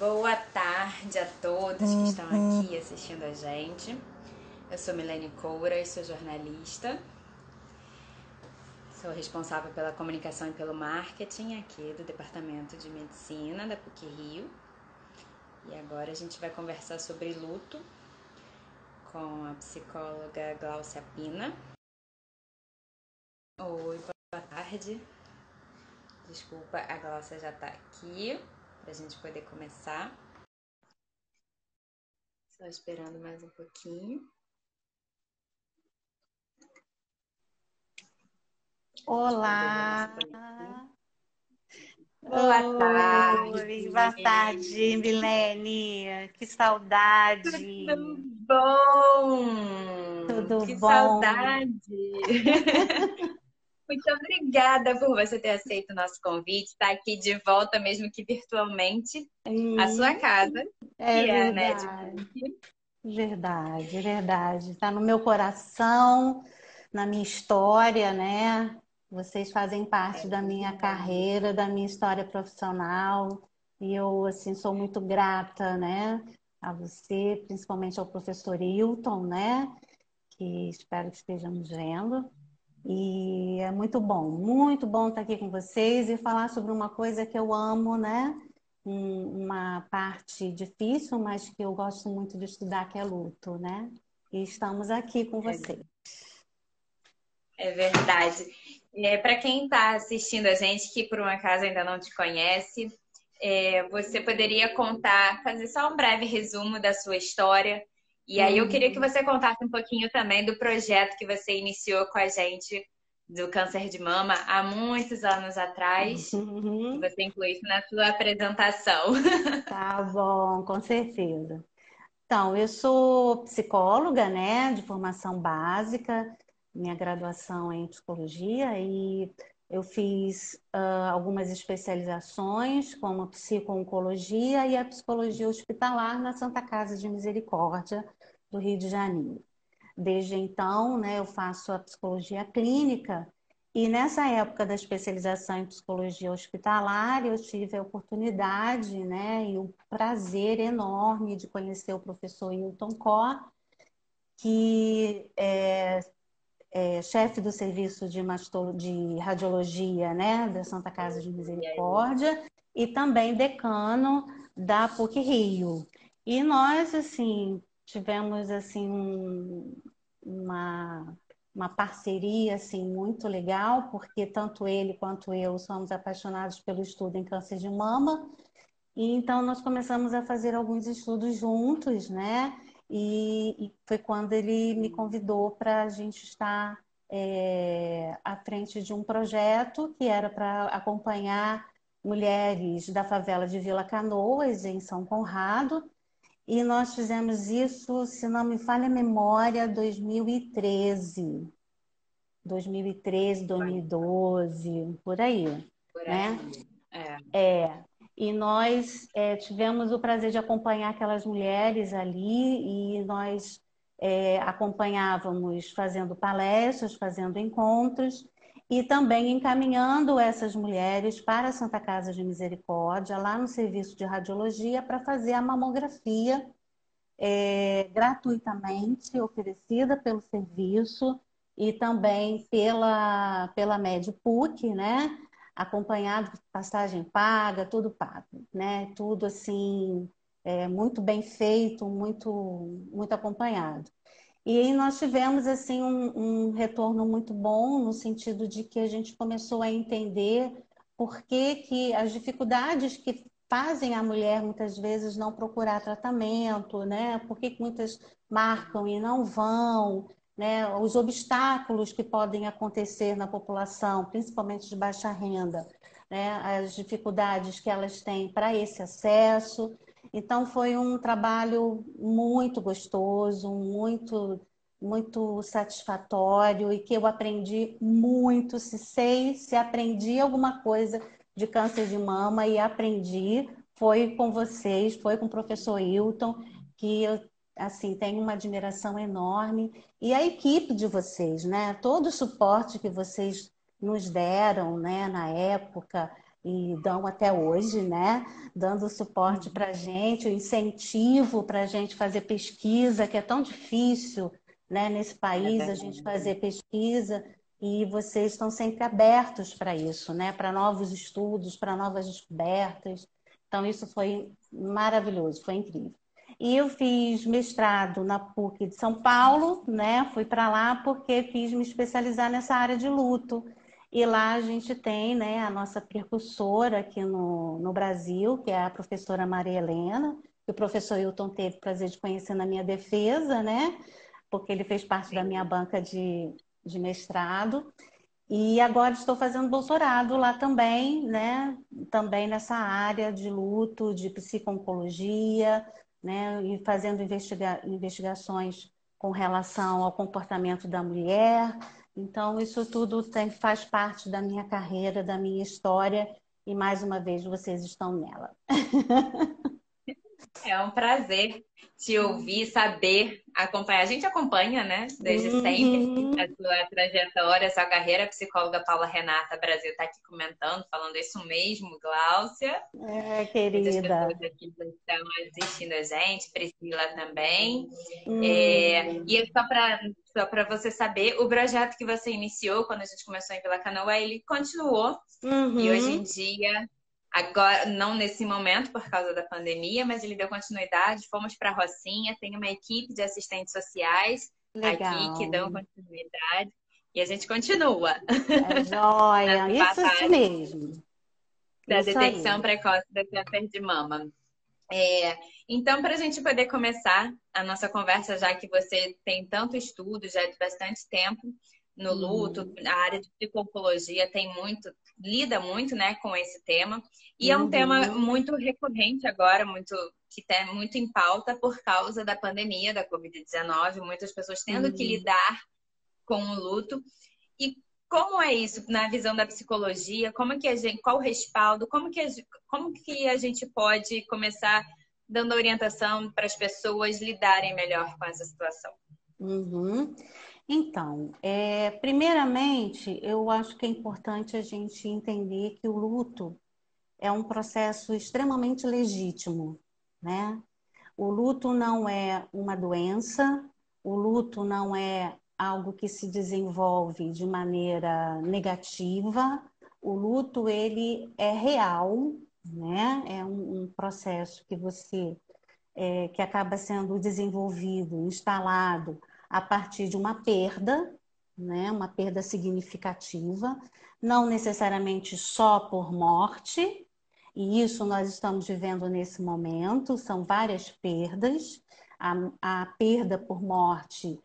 Boa tarde a todos que estão aqui assistindo a gente. Eu sou Milene Coura e sou jornalista. Sou responsável pela comunicação e pelo marketing aqui do Departamento de Medicina da PUC-Rio. E agora a gente vai conversar sobre luto com a psicóloga Gláucia Pina. Oi, boa tarde. Desculpa, a Gláucia já tá aqui para a gente poder começar. Só esperando mais um pouquinho. Olá! Boa tarde! Oi, boa tarde, Milene! Que Tudo saudade! bom? Tudo Que bom? saudade! Muito obrigada por você ter aceito o nosso convite, estar aqui de volta, mesmo que virtualmente, à sua Hum, casa, é que é a NED verdade, PUC. verdade, verdade. Está no meu coração, na minha história, né? Vocês fazem É parte da minha verdade. carreira, da minha história profissional, e eu, assim, sou muito grata, né? A você, principalmente ao professor Hilton, né? Que espero que estejamos vendo. E é muito bom estar aqui com vocês e falar sobre uma coisa que eu amo, né? Uma parte difícil, mas que eu gosto muito de estudar, que é luto, né? E estamos aqui com vocês. É verdade. Para quem está assistindo a gente, que por um acaso ainda não te conhece, você poderia contar, fazer só um breve resumo da sua história. E aí eu queria que Uhum. você contasse um pouquinho também do projeto que você iniciou com a gente do câncer de mama há muitos anos atrás, que Uhum. você incluísse na sua apresentação. Tá bom, com certeza. Então, eu sou psicóloga, né, de formação básica, minha graduação é em psicologia e eu fiz algumas especializações, como a psico-oncologia e a psicologia hospitalar na Santa Casa de Misericórdia do Rio de Janeiro. Desde então, né, eu faço a psicologia clínica e nessa época da especialização em psicologia hospitalar, eu tive a oportunidade, né, e o prazer enorme de conhecer o professor Hilton Kor, que é chefe do serviço de radiologia, né, da Santa Casa de E aí? Misericórdia e também decano da PUC-Rio. E nós, assim, tivemos assim uma, uma parceria assim muito legal, porque tanto ele quanto eu somos apaixonados pelo estudo em câncer de mama, e então nós começamos a fazer alguns estudos juntos, né? E foi quando ele me convidou para a gente estar à frente de um projeto que era para acompanhar mulheres da favela de Vila Canoas, em São Conrado, e nós fizemos isso, se não me falha a memória, 2013. 2013, 2012, por aí, Por né? aí. É. E nós tivemos o prazer de acompanhar aquelas mulheres ali e nós acompanhávamos fazendo palestras, fazendo encontros e também encaminhando essas mulheres para a Santa Casa de Misericórdia, lá no serviço de radiologia, para fazer a mamografia gratuitamente oferecida pelo serviço e também pela MedPUC, né? Acompanhado de passagem paga, tudo pago, né? Tudo assim, muito bem feito, muito acompanhado. E aí nós tivemos assim um retorno muito bom no sentido de que a gente começou a entender por que que as dificuldades que fazem a mulher muitas vezes não procurar tratamento, né? Por que que muitas marcam e não vão, né? Os obstáculos que podem acontecer na população, principalmente de baixa renda, né? As dificuldades que elas têm para esse acesso. Então foi um trabalho muito gostoso, muito satisfatório e que eu aprendi muito. Se aprendi alguma coisa de câncer de mama e aprendi, foi com vocês, foi com o professor Hilton, que eu assim tenho uma admiração enorme e a equipe de vocês, né? Todo o suporte que vocês nos deram, né, na época e dão até hoje, né? Dando suporte para a gente, o incentivo para a gente fazer pesquisa, que é tão difícil, né, nesse É país, a gente verdade. fazer pesquisa, e vocês estão sempre abertos para isso, né? Para novos estudos, para novas descobertas. Então, isso foi maravilhoso, foi incrível. E eu fiz mestrado na PUC de São Paulo, né? Fui para lá porque quis me especializar nessa área de luto. E lá a gente tem, né, a nossa precursora aqui no Brasil, que é a professora Maria Helena, que o professor Hilton teve o prazer de conhecer na minha defesa, né? Porque ele fez parte da minha Sim. banca de mestrado. E agora estou fazendo doutorado lá também, né? Também nessa área de luto, de psico-oncologia, né? E fazendo investigações com relação ao comportamento da mulher. Então, isso tudo faz parte da minha carreira, da minha história, e mais uma vez vocês estão nela. É um prazer te ouvir, saber, acompanhar. A gente acompanha, né, desde sempre a Uhum. sua trajetória, a sua carreira. A psicóloga Paula Renata Brasil está aqui comentando, falando isso mesmo, Gláucia. É, Muitas pessoas querida. aqui já estão assistindo a gente, Priscila também. E Uhum. é só para você saber, o projeto que você iniciou quando a gente começou em Vila Canoa, ele continuou. E hoje em Uhum. dia, agora, não nesse momento por causa da pandemia, mas ele deu continuidade. Fomos para a Rocinha, tem uma equipe de assistentes sociais aqui que dão Legal. continuidade. E a gente continua É joia. nessa Isso batalha mesmo. da Isso detecção aí. precoce do câncer de mama. Então, para a gente poder começar a nossa conversa, já que você tem tanto estudo, já de bastante tempo no luto, Uhum. a área de psicologia tem muito, lida muito, né, com esse tema, e é um tema Uhum. muito recorrente agora, muito que está muito em pauta por causa da pandemia da Covid-19, muitas pessoas tendo que Sim. lidar com o luto. E como é isso na visão da psicologia? Como que a gente, qual o respaldo? Como que a gente pode começar dando orientação para as pessoas lidarem melhor com essa situação? Uhum. Então, primeiramente, eu acho que é importante a gente entender que o luto é um processo extremamente legítimo, né? O luto não é uma doença, o luto não é algo que se desenvolve de maneira negativa. O luto, ele é real, né? É um processo que que acaba sendo desenvolvido, instalado a partir de uma perda, né? Uma perda significativa, não necessariamente só por morte, e isso nós estamos vivendo nesse momento, são várias perdas. A perda por morte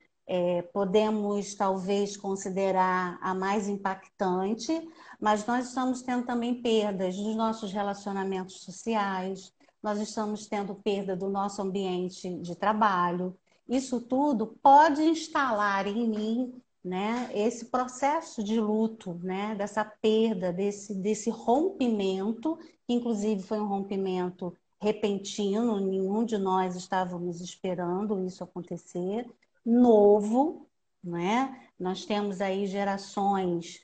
podemos talvez considerar a mais impactante, mas nós estamos tendo também perdas dos nossos relacionamentos sociais, nós estamos tendo perda do nosso ambiente de trabalho. Isso tudo pode instalar em mim, né, esse processo de luto, né, dessa perda, desse rompimento, que inclusive foi um rompimento repentino, nenhum de nós estávamos esperando isso acontecer, novo, né? Nós temos aí gerações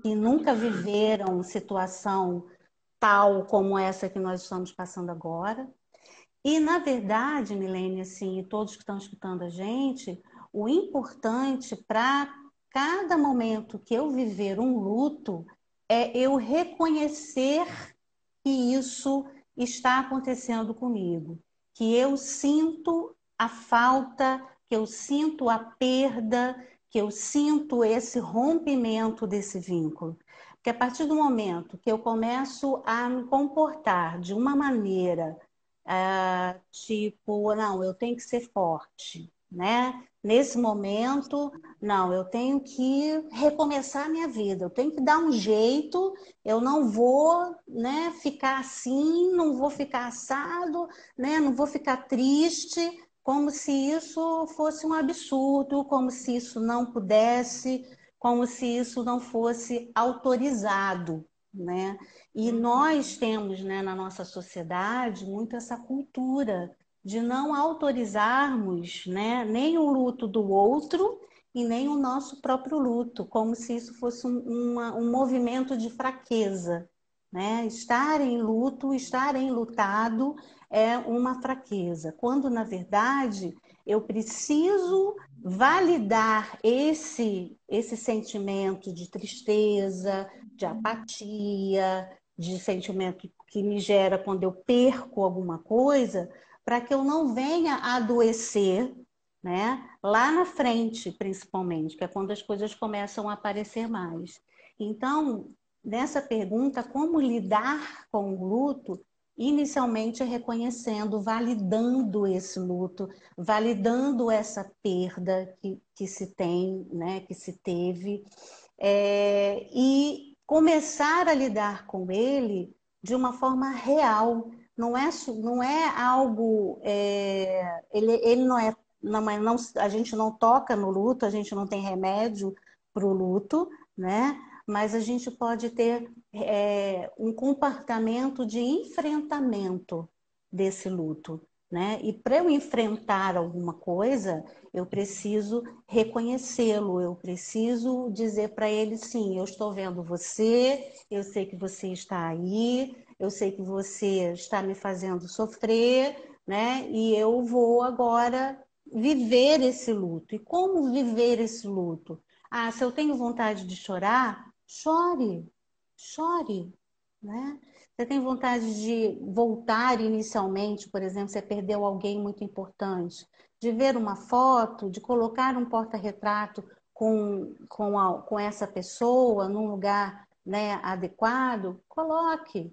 que nunca viveram situação tal como essa que nós estamos passando agora. E, na verdade, Milene, assim, e todos que estão escutando a gente, o importante para cada momento que eu viver um luto é eu reconhecer que isso está acontecendo comigo, que eu sinto a falta, que eu sinto a perda, que eu sinto esse rompimento desse vínculo. Porque a partir do momento que eu começo a me comportar de uma maneira tipo, não, eu tenho que ser forte, né? Nesse momento, não, eu tenho que recomeçar a minha vida, eu tenho que dar um jeito, eu não vou, né, ficar assim, não vou ficar assado, né, não vou ficar triste, como se isso fosse um absurdo, como se isso não pudesse, como se isso não fosse autorizado, né? E nós temos, né, na nossa sociedade muito essa cultura de não autorizarmos, né, nem o luto do outro e nem o nosso próprio luto, como se isso fosse um movimento de fraqueza, né? Estar em luto, estar enlutado é uma fraqueza, quando na verdade eu preciso validar esse sentimento de tristeza, de apatia, de sentimento que me gera quando eu perco alguma coisa, para que eu não venha a adoecer, né? Lá na frente, principalmente, que é quando as coisas começam a aparecer mais. Então, nessa pergunta, como lidar com o luto? Inicialmente é reconhecendo, validando esse luto, validando essa perda que se tem, né, que se teve, e começar a lidar com ele de uma forma real. Não é algo, ele não é, não, a gente não toca no luto, a gente não tem remédio para o luto, né? Mas a gente pode ter um comportamento de enfrentamento desse luto, né? E para eu enfrentar alguma coisa, eu preciso reconhecê-lo, eu preciso dizer para ele, sim, eu estou vendo você, eu sei que você está aí, eu sei que você está me fazendo sofrer, né? E eu vou agora viver esse luto. E como viver esse luto? Ah, se eu tenho vontade de chorar, chore, chore, né? Você tem vontade de voltar inicialmente, por exemplo, você perdeu alguém muito importante, de ver uma foto, de colocar um porta-retrato com essa pessoa num lugar, né, adequado, coloque.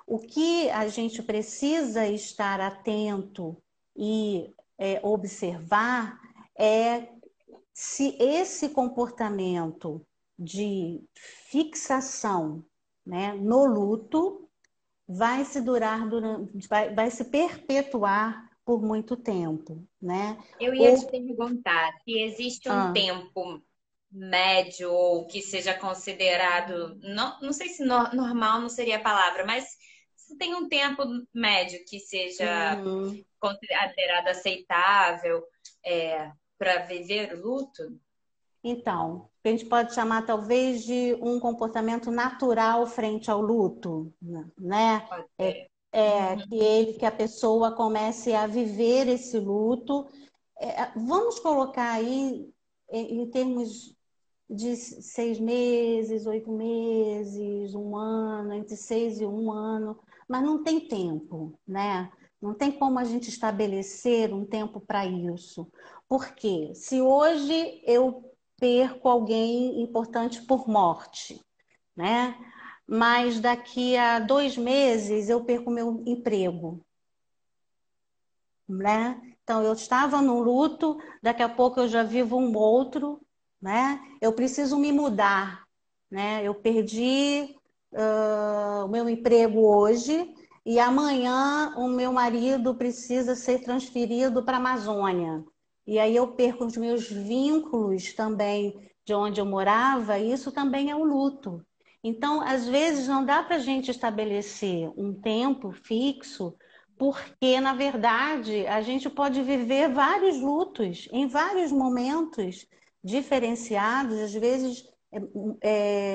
O que a gente precisa estar atento e observar é se esse comportamento de fixação, né, no luto vai se durar vai se perpetuar por muito tempo, né? Eu ia te Ou perguntar se existe um ah, tempo médio ou que seja considerado, não sei se normal não seria a palavra, mas se tem um tempo médio que seja uhum. considerado aceitável para viver o luto? Então, a gente pode chamar talvez de um comportamento natural frente ao luto, né? Pode É, ser. que Uhum. que a pessoa comece a viver esse luto. Vamos colocar aí em termos de 6 meses, 8 meses, um ano, entre 6 e 1 ano, mas não tem tempo, né? Não tem como a gente estabelecer um tempo para isso. Porque se hoje eu perco alguém importante por morte, né? Mas daqui a 2 meses eu perco meu emprego, né? Então eu estava no luto, daqui a pouco eu já vivo um outro, né? Eu preciso me mudar, né? Eu perdi o meu emprego hoje e amanhã o meu marido precisa ser transferido para a Amazônia. E aí eu perco os meus vínculos também de onde eu morava, e isso também é um luto. Então, às vezes, não dá para a gente estabelecer um tempo fixo porque, na verdade, a gente pode viver vários lutos em vários momentos diferenciados, às vezes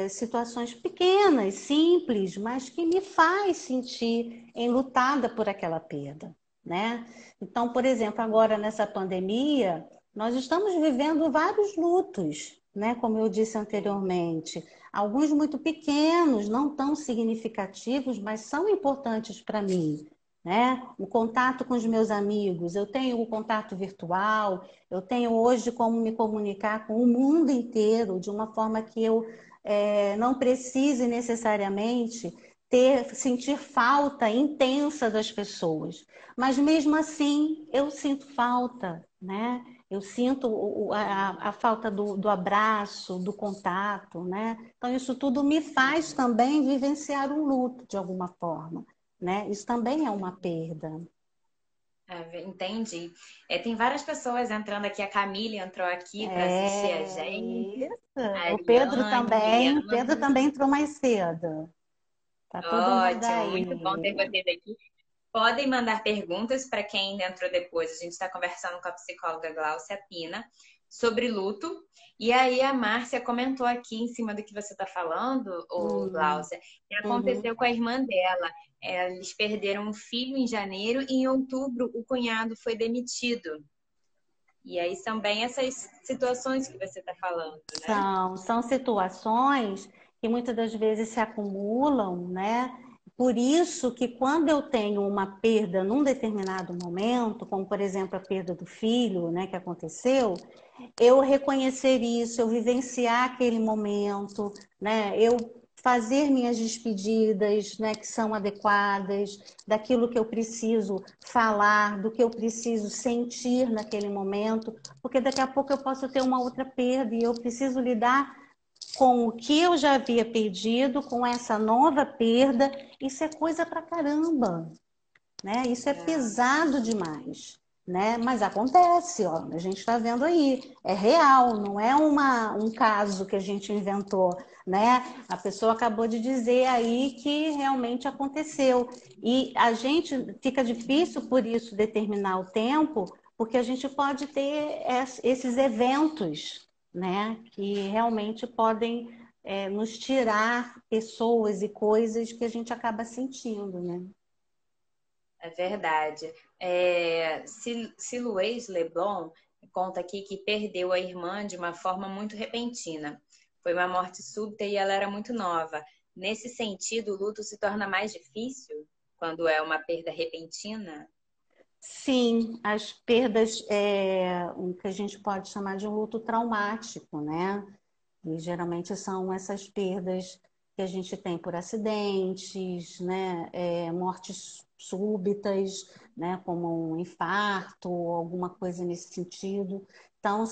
situações pequenas, simples, mas que me faz sentir enlutada por aquela perda, né? Então, por exemplo, agora nessa pandemia, nós estamos vivendo vários lutos, né? Como eu disse anteriormente, alguns muito pequenos, não tão significativos, mas são importantes para mim, né? O contato com os meus amigos, eu tenho o contato virtual, eu tenho hoje como me comunicar com o mundo inteiro de uma forma que eu não precise necessariamente sentir falta intensa das pessoas. Mas mesmo assim eu sinto falta, né? Eu sinto a falta do abraço, do contato, né? Então isso tudo me faz também vivenciar um luto de alguma forma, né? Isso também é uma perda. Entendi. Tem várias pessoas entrando aqui. A Camille entrou aqui para assistir a É gente. isso. A O Pedro Ariane, também. O Pedro Eliana. também entrou mais cedo. Tá todo mundo Ótimo, muito bom ter aí. vocês aqui. Podem mandar perguntas para quem entrou depois. A gente está conversando com a psicóloga Gláucia Pina sobre luto. E aí a Márcia comentou aqui em cima do que você está falando, ô Hum, Gláucia, que uhum. aconteceu com a irmã dela. Eles perderam um filho em janeiro e em outubro o cunhado foi demitido. E aí são bem essas situações que você está falando, né? São situações que muitas das vezes se acumulam, né? Por isso que quando eu tenho uma perda num determinado momento, como por exemplo a perda do filho, né, que aconteceu, eu reconhecer isso, eu vivenciar aquele momento, né? Eu fazer minhas despedidas, né, que são adequadas, daquilo que eu preciso falar, do que eu preciso sentir naquele momento, porque daqui a pouco eu posso ter uma outra perda e eu preciso lidar com o que eu já havia perdido, com essa nova perda. Isso é coisa pra caramba, né? Isso é É, pesado demais, né? Mas acontece, ó, a gente está vendo aí, é real, não é um caso que a gente inventou, né? A pessoa acabou de dizer aí que realmente aconteceu. E a gente fica difícil por isso determinar o tempo, porque a gente pode ter esses eventos, né? Que realmente podem nos tirar pessoas e coisas que a gente acaba sentindo, né? é verdade. Siluês Leblon conta aqui que perdeu a irmã de uma forma muito repentina. Foi uma morte súbita e ela era muito nova. Nesse sentido, o luto se torna mais difícil quando é uma perda repentina? Sim, as perdas o que a gente pode chamar de um luto traumático, né? E geralmente são essas perdas que a gente tem por acidentes, né? Mortes súbitas, né? Como um infarto ou alguma coisa nesse sentido. Então,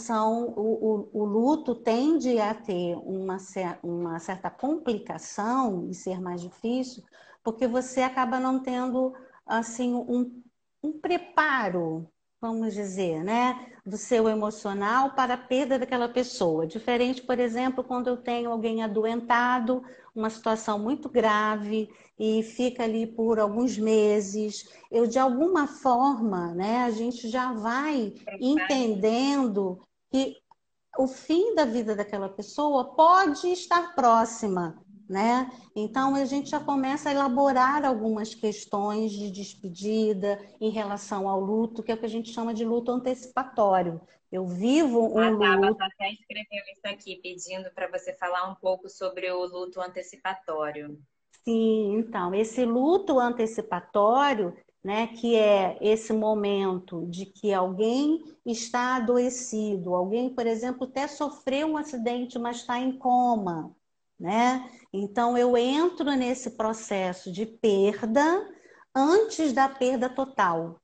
o luto tende a ter uma certa complicação e ser mais difícil, porque você acaba não tendo assim um preparo, vamos dizer, né, do seu emocional para a perda daquela pessoa. Diferente, por exemplo, quando eu tenho alguém adoentado, uma situação muito grave e fica ali por alguns meses, eu de alguma forma, né, a gente já vai entendendo que o fim da vida daquela pessoa pode estar próxima, né? Então a gente já começa a elaborar algumas questões de despedida em relação ao luto, que é o que a gente chama de luto antecipatório. Eu vivo um A luto. Tabata até escreveu isso aqui, pedindo para você falar um pouco sobre o luto antecipatório. Sim, então, esse luto antecipatório, né, que é esse momento de que alguém está adoecido, alguém, por exemplo, até sofreu um acidente, mas está em coma, né? Então, eu entro nesse processo de perda antes da perda total,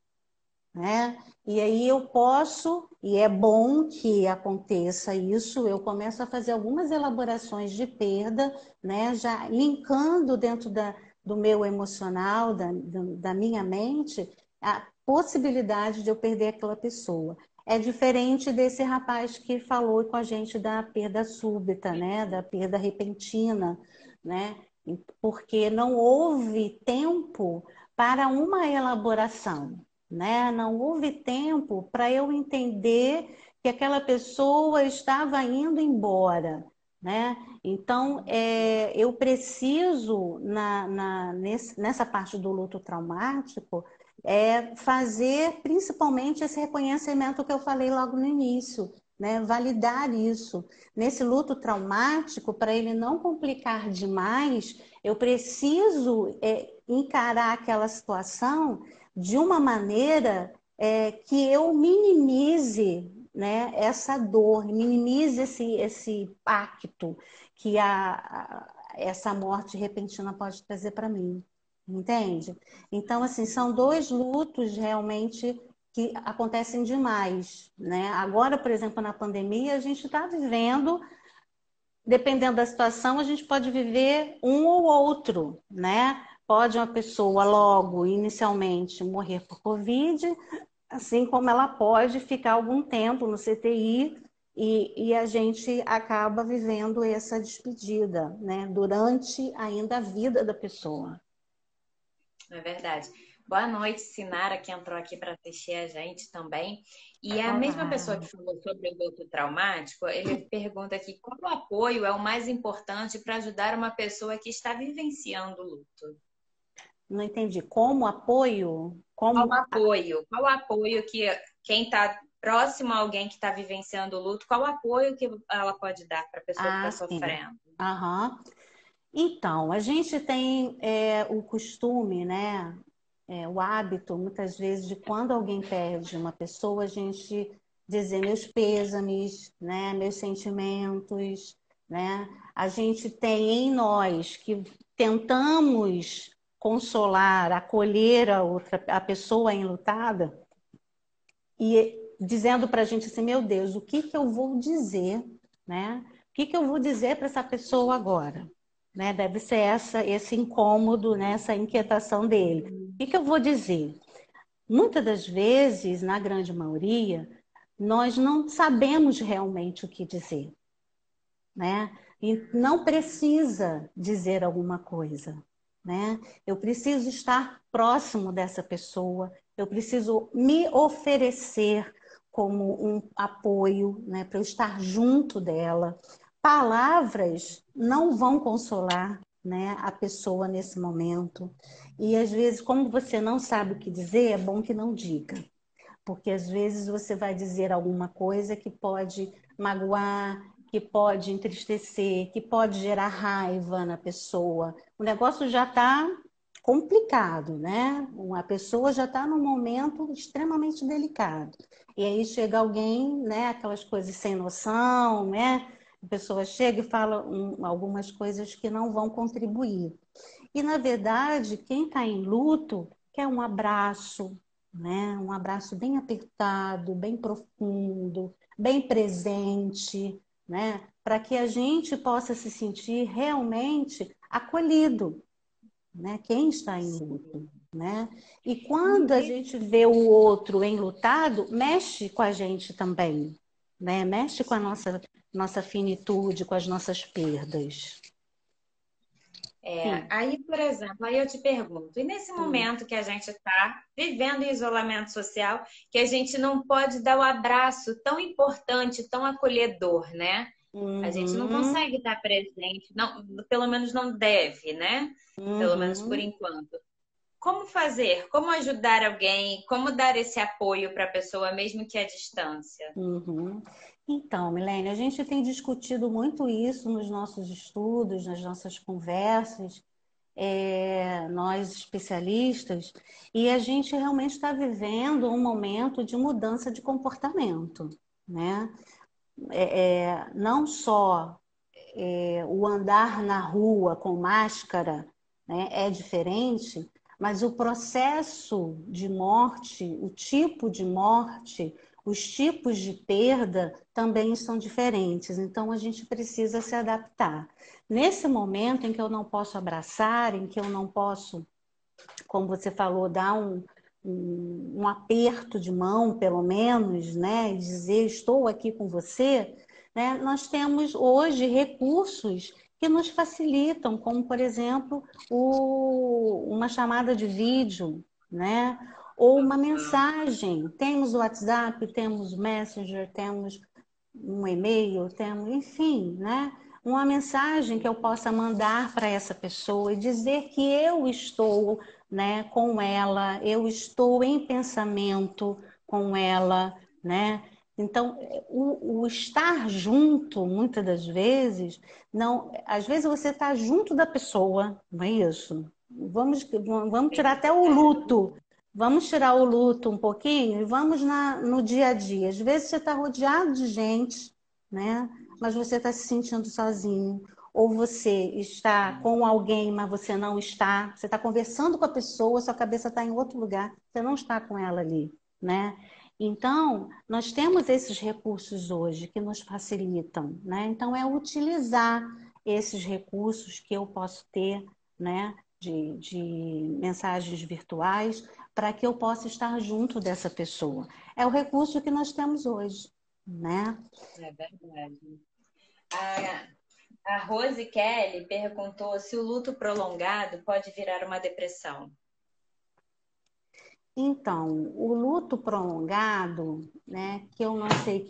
né? E aí eu posso, e é bom que aconteça isso, eu começo a fazer algumas elaborações de perda, né? Já linkando dentro do meu emocional, da minha mente, a possibilidade de eu perder aquela pessoa. É diferente desse rapaz que falou com a gente da perda súbita, né? Da perda repentina, né? Porque não houve tempo para uma elaboração, né? Não houve tempo para eu entender que aquela pessoa estava indo embora, né? Então, eu preciso, nessa parte do luto traumático, fazer principalmente esse reconhecimento que eu falei logo no início, né? Validar isso. Nesse luto traumático, para ele não complicar demais, eu preciso encarar aquela situação de uma maneira que eu minimize, né, essa dor, minimize esse impacto que essa morte repentina pode trazer para mim, entende? Então, assim, são dois lutos realmente que acontecem demais, né? Agora, por exemplo, na pandemia, a gente está vivendo, dependendo da situação, a gente pode viver um ou outro, né? Pode uma pessoa logo, inicialmente, morrer por Covid, assim como ela pode ficar algum tempo no CTI e a gente acaba vivendo essa despedida, né? Durante ainda a vida da pessoa. É verdade. Boa noite, Sinara, que entrou aqui para assistir a gente também. E a mesma pessoa Olá. que falou sobre o luto traumático, ele pergunta aqui qual apoio é o mais importante para ajudar uma pessoa que está vivenciando o luto? Não entendi. Como apoio? Qual Como. apoio? Qual apoio que quem está próximo a alguém que está vivenciando o luto, qual apoio que ela pode dar para a pessoa que está Ah, sim. sofrendo? Aham. Então, a gente tem o costume, né? O hábito, muitas vezes, de quando alguém perde uma pessoa, a gente dizer meus pêsames, né? Meus sentimentos, né? A gente tem em nós que tentamos consolar, acolher a pessoa enlutada, e dizendo para a gente assim, meu Deus, o que que eu vou dizer, né? O que que eu vou dizer para essa pessoa agora? Né? Deve ser esse incômodo, né? Essa inquietação dele. O que que eu vou dizer? Muitas das vezes, na grande maioria, nós não sabemos realmente o que dizer, né? E não precisa dizer alguma coisa, né? Eu preciso estar próximo dessa pessoa, eu preciso me oferecer como um apoio, né, para eu estar junto dela. Palavras não vão consolar, né, a pessoa nesse momento. E às vezes, como você não sabe o que dizer, é bom que não diga, porque às vezes você vai dizer alguma coisa que pode magoar, que pode entristecer, que pode gerar raiva na pessoa. O negócio já está complicado, né? A pessoa já está num momento extremamente delicado. E aí chega alguém, né? Aquelas coisas sem noção, né? A pessoa chega e fala algumas coisas que não vão contribuir. E, na verdade, quem está em luto quer um abraço, né? Um abraço bem apertado, bem profundo, bem presente, né? Para que a gente possa se sentir realmente acolhido, né? Quem está em luto, né? E quando a gente vê o outro enlutado, mexe com a gente também, né? Mexe com a nossa finitude, com as nossas perdas. Sim. Aí, por exemplo, aí eu te pergunto, e nesse Hum. momento que a gente está vivendo em isolamento social, que a gente não pode dar o abraço tão importante, tão acolhedor, né? A gente não Uhum. consegue estar presente, não, pelo menos não deve, né? Pelo menos por Uhum. enquanto. Como fazer? Como ajudar alguém? Como dar esse apoio para a pessoa, mesmo que à distância? Uhum. Então, Milene, a gente tem discutido muito isso nos nossos estudos, nas nossas conversas, nós especialistas, e a gente realmente está vivendo um momento de mudança de comportamento, né? Não só o andar na rua com máscara, né, é diferente, mas o processo de morte, o tipo de morte, os tipos de perda também são diferentes. Então a gente precisa se adaptar. Nesse momento em que eu não posso abraçar, em que eu não posso, como você falou, dar um aperto de mão, pelo menos, né, e dizer estou aqui com você, né, nós temos hoje recursos que nos facilitam, como, por exemplo, uma chamada de vídeo, né, ou uma mensagem. Temos o WhatsApp, temos o Messenger, temos um e-mail, temos, enfim, né? Uma mensagem que eu possa mandar para essa pessoa e dizer que eu estou, né, com ela, eu estou em pensamento com ela, né? Então, o estar junto, muitas das vezes, não, às vezes você está junto da pessoa, não é isso? Vamos tirar até o luto. Vamos tirar o luto um pouquinho e vamos no dia a dia. Às vezes você está rodeado de gente, né? Mas você está se sentindo sozinho. Ou você está com alguém, mas você não está. Você está conversando com a pessoa, sua cabeça está em outro lugar. Você não está com ela ali, né? Então, nós temos esses recursos hoje que nos facilitam, né? Então, é utilizar esses recursos que eu posso ter, né? De mensagens virtuais para que eu possa estar junto dessa pessoa. É o recurso que nós temos hoje, né? É verdade. A Rose Kelly perguntou se o luto prolongado pode virar uma depressão. Então, o luto prolongado, né, que eu não sei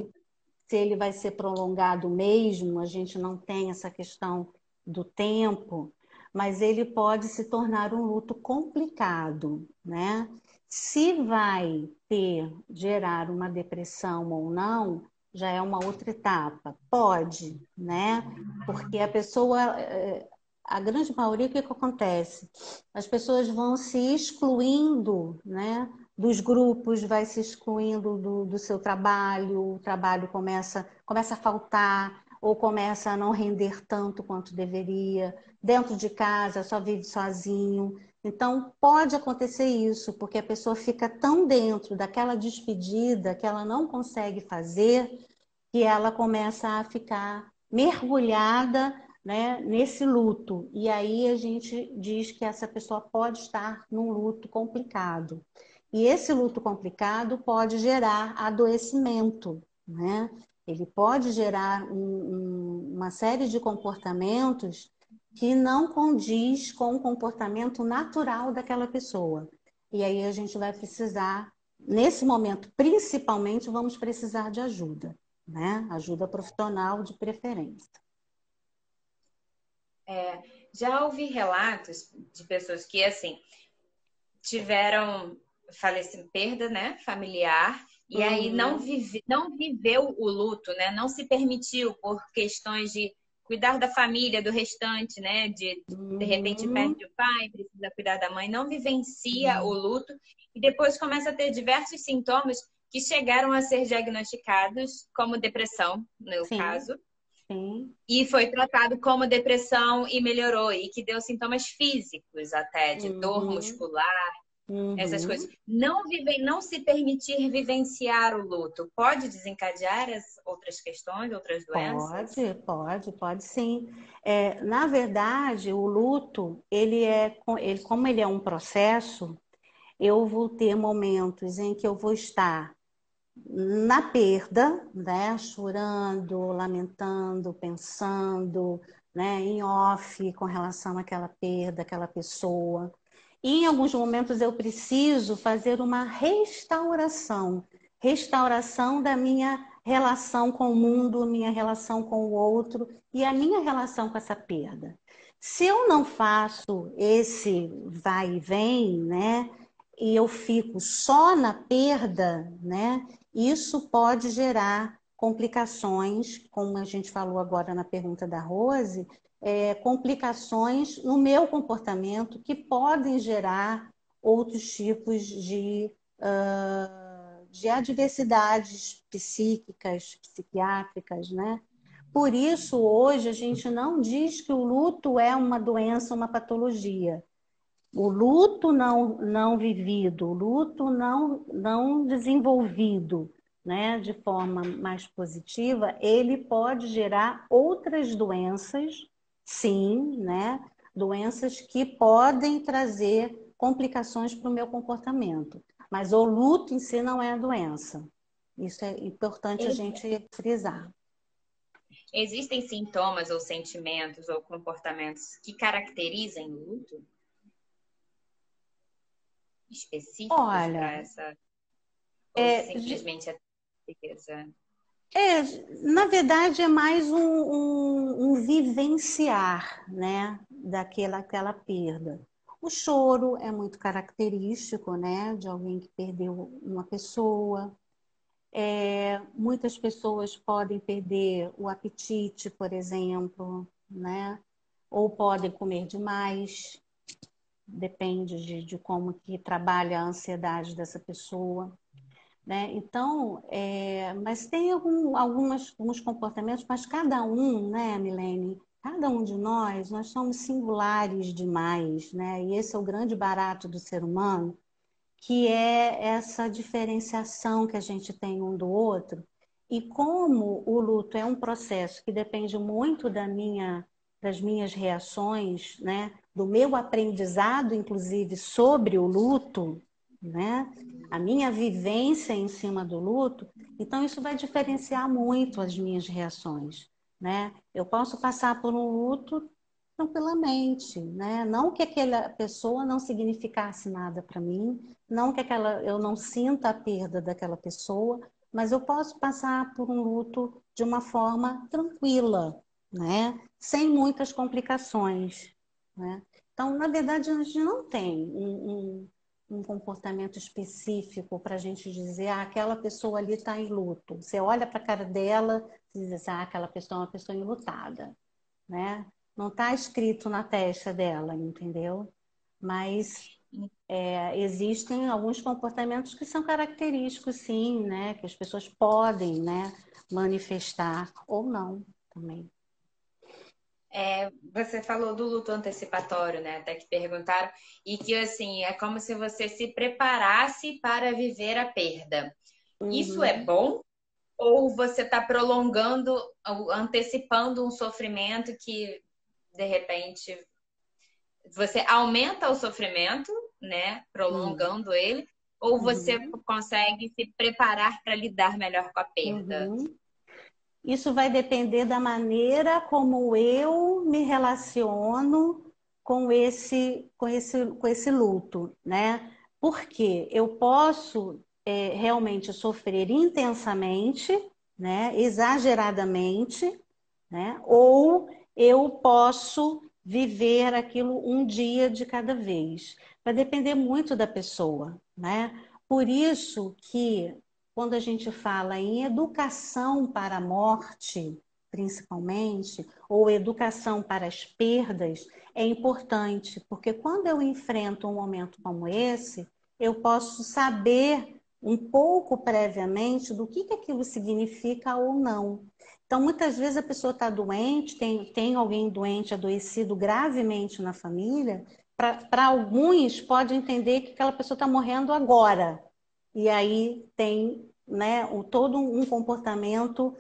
se ele vai ser prolongado mesmo, a gente não tem essa questão do tempo, mas ele pode se tornar um luto complicado, né? Se vai gerar uma depressão ou não, já é uma outra etapa. Pode, né? Porque a pessoa, a grande maioria, o que que acontece? As pessoas vão se excluindo, né? Dos grupos, vai se excluindo do seu trabalho, o trabalho começa a faltar ou começa a não render tanto quanto deveria. Dentro de casa, só vive sozinho. Então, pode acontecer isso, porque a pessoa fica tão dentro daquela despedida que ela não consegue fazer, que ela começa a ficar mergulhada, né, nesse luto. E aí a gente diz que essa pessoa pode estar num luto complicado. E esse luto complicado pode gerar adoecimento, né? Ele pode gerar uma série de comportamentos que não condiz com o comportamento natural daquela pessoa. E aí a gente vai precisar, nesse momento, principalmente, vamos precisar de ajuda, né? Ajuda profissional de preferência. Já ouvi relatos de pessoas que, assim, tiveram perda, né, familiar, e aí não viveu o luto, né? Não se permitiu por questões de cuidar da família, do restante, né? De repente perde o pai, precisa cuidar da mãe, não vivencia o luto e depois começa a ter diversos sintomas que chegaram a ser diagnosticados como depressão, no meu Sim, caso, sim. e foi tratado como depressão e melhorou, e que deu sintomas físicos até, de dor Uhum, muscular, essas coisas. uhum. Não se permitir vivenciar o luto pode desencadear as outras questões, outras doenças? Pode sim. Na verdade, o luto, como ele é um processo, eu vou ter momentos em que eu vou estar na perda, né, chorando, lamentando, pensando, né, em off com relação àquela perda, àquela pessoa. E em alguns momentos eu preciso fazer uma restauração da minha relação com o mundo, minha relação com o outro e a minha relação com essa perda. Se eu não faço esse vai e vem, né, e eu fico só na perda, né, isso pode gerar complicações, como a gente falou agora na pergunta da Rose, complicações no meu comportamento que podem gerar outros tipos de adversidades psíquicas, psiquiátricas, né? Por isso, hoje, a gente não diz que o luto é uma doença, uma patologia. O luto não vivido, o luto não desenvolvido, né, de forma mais positiva, ele pode gerar outras doenças, sim, né, doenças que podem trazer complicações para o meu comportamento. Mas o luto em si não é a doença. Isso é importante a gente frisar. Existem sintomas ou sentimentos ou comportamentos que caracterizem o luto específicos para Olha, essa, ou é, simplesmente a tristeza? É, na verdade, é mais um vivenciar, né, aquela perda. O choro é muito característico, né, de alguém que perdeu uma pessoa. Muitas pessoas podem perder o apetite, por exemplo, né, ou podem comer demais, depende de como que trabalha a ansiedade dessa pessoa, né? Então, mas tem alguns comportamentos, mas cada um, né, Milene? Cada um de nós somos singulares demais, né? E esse é o grande barato do ser humano, que é essa diferenciação que a gente tem um do outro. E como o luto é um processo que depende muito das minhas reações, né? Do meu aprendizado, inclusive, sobre o luto, né? A minha vivência em cima do luto, então isso vai diferenciar muito as minhas reações, né? Eu posso passar por um luto tranquilamente, né? Não que aquela pessoa não significasse nada para mim, não que eu não sinta a perda daquela pessoa, mas eu posso passar por um luto de uma forma tranquila, né? Sem muitas complicações, né? Então, na verdade, a gente não tem um comportamento específico para a gente dizer, ah, aquela pessoa ali está em luto. Você olha para a cara dela e diz assim, ah, aquela pessoa é uma pessoa enlutada, né? Não está escrito na testa dela, entendeu? Mas existem alguns comportamentos que são característicos, sim, né? Que as pessoas podem, né, manifestar ou não também. Você falou do luto antecipatório, né? Até que perguntaram, e que assim, é como se você se preparasse para viver a perda. Isso é Uhum. bom? Ou você está prolongando, antecipando um sofrimento que, de repente, você aumenta o sofrimento, né? Prolongando ele, ou você Uhum. consegue se preparar para lidar melhor com a perda? Uhum. Isso vai depender da maneira como eu me relaciono com esse luto, né? Porque eu posso realmente sofrer intensamente, né? Exageradamente, né? Ou eu posso viver aquilo um dia de cada vez. Vai depender muito da pessoa, né? Por isso que quando a gente fala em educação para a morte, principalmente, ou educação para as perdas, é importante, porque quando eu enfrento um momento como esse, eu posso saber um pouco previamente do que aquilo significa ou não. Então, muitas vezes a pessoa está doente, tem alguém doente, adoecido gravemente na família, para alguns pode entender que aquela pessoa está morrendo agora. E aí tem, né, todo um comportamento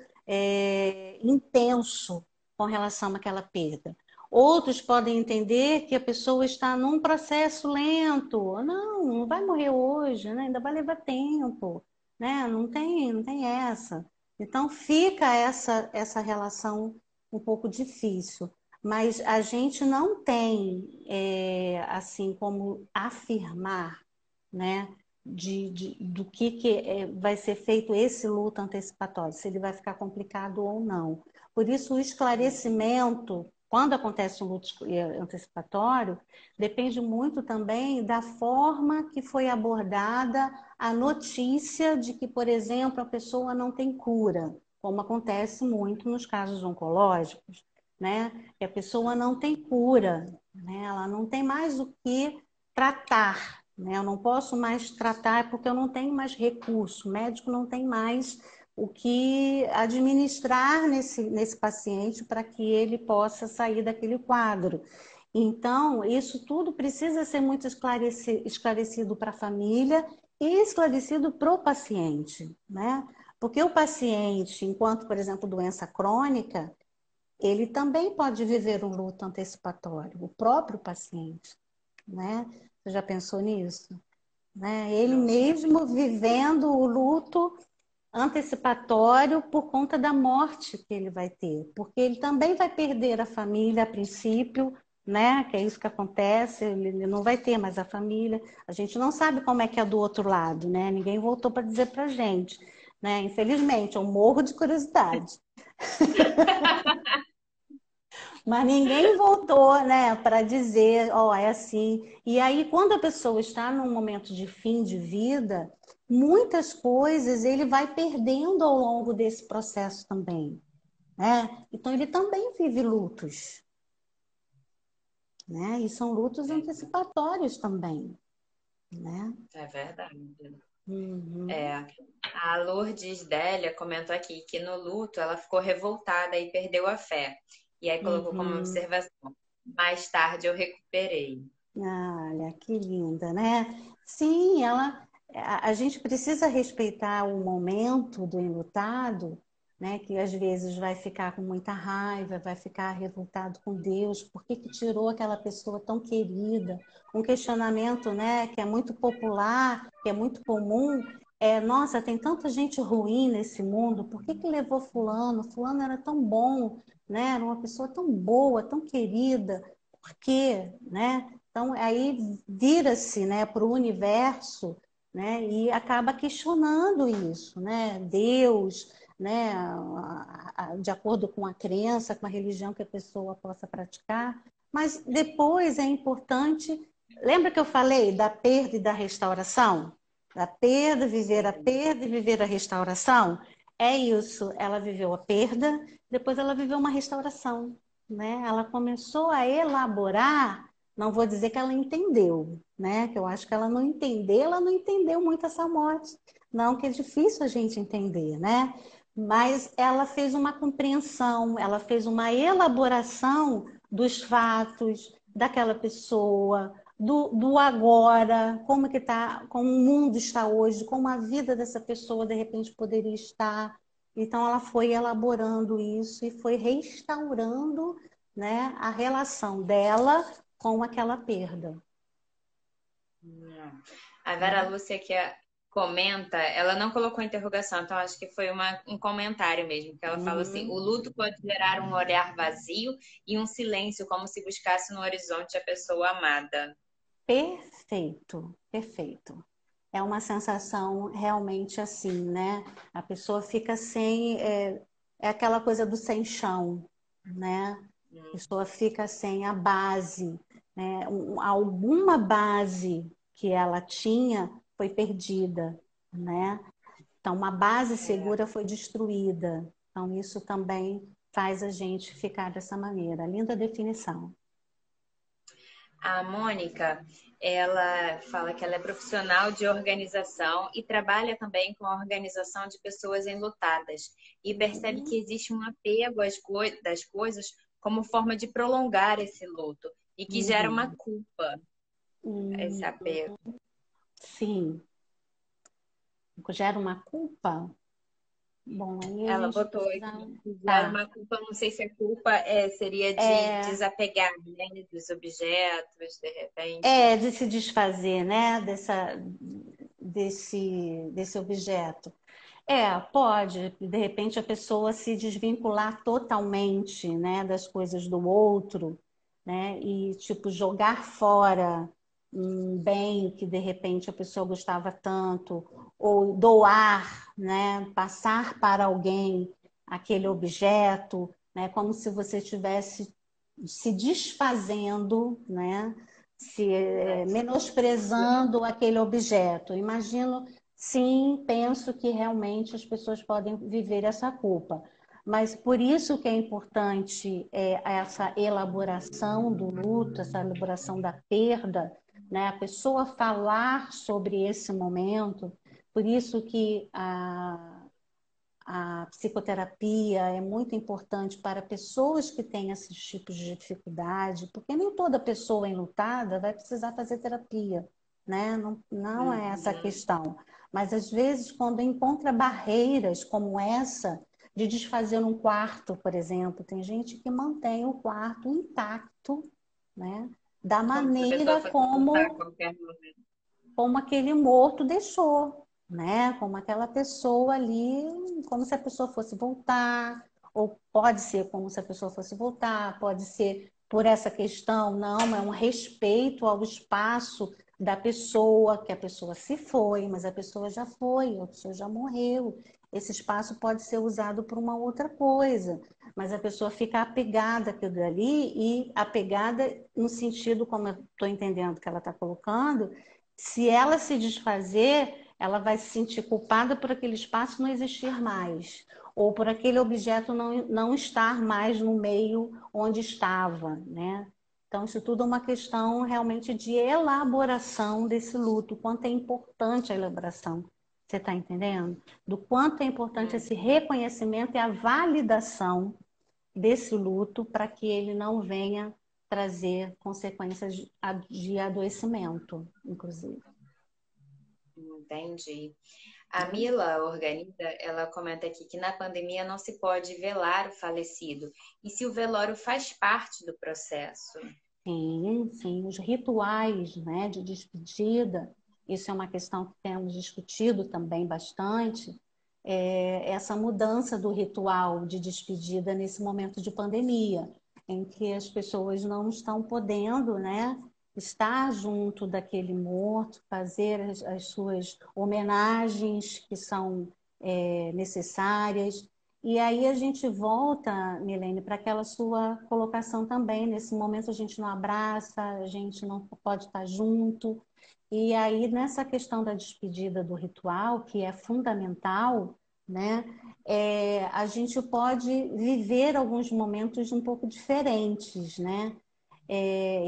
intenso com relação àquela perda. Outros podem entender que a pessoa está num processo lento. Não vai morrer hoje, né? Ainda vai levar tempo, né? Não tem essa. Então fica essa relação um pouco difícil. Mas a gente não tem, assim, como afirmar, né? Do que vai ser feito esse luto antecipatório, se ele vai ficar complicado ou não. Por isso, o esclarecimento, quando acontece um luto antecipatório, depende muito também da forma que foi abordada a notícia de que, por exemplo, a pessoa não tem cura, como acontece muito nos casos oncológicos, né? Que a pessoa não tem cura, né? Ela não tem mais o que tratar, né? Eu não posso mais tratar porque eu não tenho mais recurso, o médico não tem mais o que administrar nesse paciente para que ele possa sair daquele quadro. Então, isso tudo precisa ser muito esclarecido para a família e esclarecido para o paciente, né? Porque o paciente, enquanto, por exemplo, doença crônica, ele também pode viver um luto antecipatório, o próprio paciente, né? Você já pensou nisso? Né? Ele Nossa. mesmo vivendo o luto antecipatório por conta da morte que ele vai ter, porque ele também vai perder a família a princípio, né? Que é isso que acontece, ele não vai ter mais a família. A gente não sabe como é que é do outro lado, né? Ninguém voltou para dizer pra gente, né? Infelizmente, eu morro de curiosidade. Mas ninguém voltou, né, para dizer, ó, é assim. E aí, quando a pessoa está num momento de fim de vida, muitas coisas ele vai perdendo ao longo desse processo também, né? Então, ele também vive lutos, né? E são lutos antecipatórios também, né? É verdade. Uhum, É, a Lourdes Délia comentou aqui que no luto ela ficou revoltada e perdeu a fé. E aí colocou como uhum. observação: mais tarde eu recuperei. Olha, que linda, né? Sim, a gente precisa respeitar o momento do enlutado, né? Que às vezes vai ficar com muita raiva, vai ficar revoltado com Deus, por que que tirou aquela pessoa tão querida? Um questionamento, né, que é muito popular, que é muito comum, nossa, tem tanta gente ruim nesse mundo, por que que levou fulano? Fulano era tão bom, né? Era uma pessoa tão boa, tão querida. por quê, né? Então, aí vira-se, né, para o universo, né, e acaba questionando isso, né? Deus, né, de acordo com a crença, com a religião que a pessoa possa praticar. Mas depois é importante. Lembra que eu falei da perda e da restauração? Da perda, viver a Sim. perda e viver a restauração? É isso. Ela viveu a perda, depois ela viveu uma restauração, né? Ela começou a elaborar, não vou dizer que ela entendeu, né? Que eu acho que ela não entendeu muito essa morte. Não, que é difícil a gente entender, né? Mas ela fez uma compreensão, ela fez uma elaboração dos fatos daquela pessoa, do agora, como que tá, como o mundo está hoje, como a vida dessa pessoa de repente poderia estar. Então ela foi elaborando isso e foi restaurando, né, a relação dela com aquela perda. A Vera Lúcia que comenta, ela não colocou interrogação, então acho que foi um comentário mesmo, que ela fala assim: o Uhum. luto pode gerar um olhar vazio e um silêncio, como se buscasse no horizonte a pessoa amada. Perfeito, perfeito. É uma sensação realmente assim, né? A pessoa fica sem, é aquela coisa do sem chão, né? A pessoa fica sem a base, né? Alguma base que ela tinha foi perdida, né? Então, uma base É. segura foi destruída. Então, isso também faz a gente ficar dessa maneira. Linda definição. A Mônica, ela fala que ela é profissional de organização e trabalha também com a organização de pessoas enlutadas e percebe que existe um apego das coisas como forma de prolongar esse luto e que gera uma Uhum. culpa esse Uhum. apego. Sim, gera uma culpa. Bom, aí a Ela gente botou precisa. aqui que gera Tá. uma culpa, não sei se a culpa seria de É, desapegar, né, dos objetos, de repente. é de se desfazer, né? Desse objeto. É, pode, de repente, a pessoa se desvincular totalmente, né, das coisas do outro, né? E, tipo, jogar fora um bem que, de repente, a pessoa gostava tanto, ou doar, né? Passar para alguém aquele objeto, né? Como se você estivesse se desfazendo, né? Se menosprezando aquele objeto. Imagino, sim, penso que realmente as pessoas podem viver essa culpa. Mas por isso que é importante essa elaboração do luto, essa elaboração da perda, né? A pessoa falar sobre esse momento. Por isso que a psicoterapia é muito importante para pessoas que têm esses tipos de dificuldade, porque nem toda pessoa enlutada vai precisar fazer terapia, né? Não, não é essa a Uhum. questão. Mas às vezes, quando encontra barreiras como essa, de desfazer um quarto, por exemplo, tem gente que mantém o quarto intacto, né? Da Como se a pessoa maneira fosse voltar a como qualquer momento. aquele morto deixou, né? Como aquela pessoa ali, como se a pessoa fosse voltar, ou pode ser como se a pessoa fosse voltar, pode ser por essa questão, não, é um respeito ao espaço da pessoa, que a pessoa se foi, mas a pessoa já foi, a pessoa já morreu. Esse espaço pode ser usado por uma outra coisa, mas a pessoa fica apegada àquilo dali e apegada no sentido, como eu estou entendendo que ela está colocando, se ela se desfazer, ela vai se sentir culpada por aquele espaço não existir mais, ou por aquele objeto não estar mais no meio onde estava, né? Então, isso tudo é uma questão realmente de elaboração desse luto, o quanto é importante a elaboração. Você está entendendo? Do quanto é importante esse Uhum. reconhecimento e a validação desse luto para que ele não venha trazer consequências de adoecimento, inclusive. Entendi. A Né? Mila Organiza, ela comenta aqui que na pandemia não se pode velar o falecido. E se o velório faz parte do processo? Sim, sim, os rituais, né, de despedida, isso é uma questão que temos discutido também bastante, essa mudança do ritual de despedida nesse momento de pandemia. em que as pessoas não estão podendo, né, estar junto daquele morto, fazer as suas homenagens que são necessárias. E aí a gente volta, Milene, para aquela sua colocação também. Nesse momento a gente não abraça, a gente não pode estar junto. E aí nessa questão da despedida do ritual, que é fundamental, né? A gente pode viver alguns momentos um pouco diferentes, né?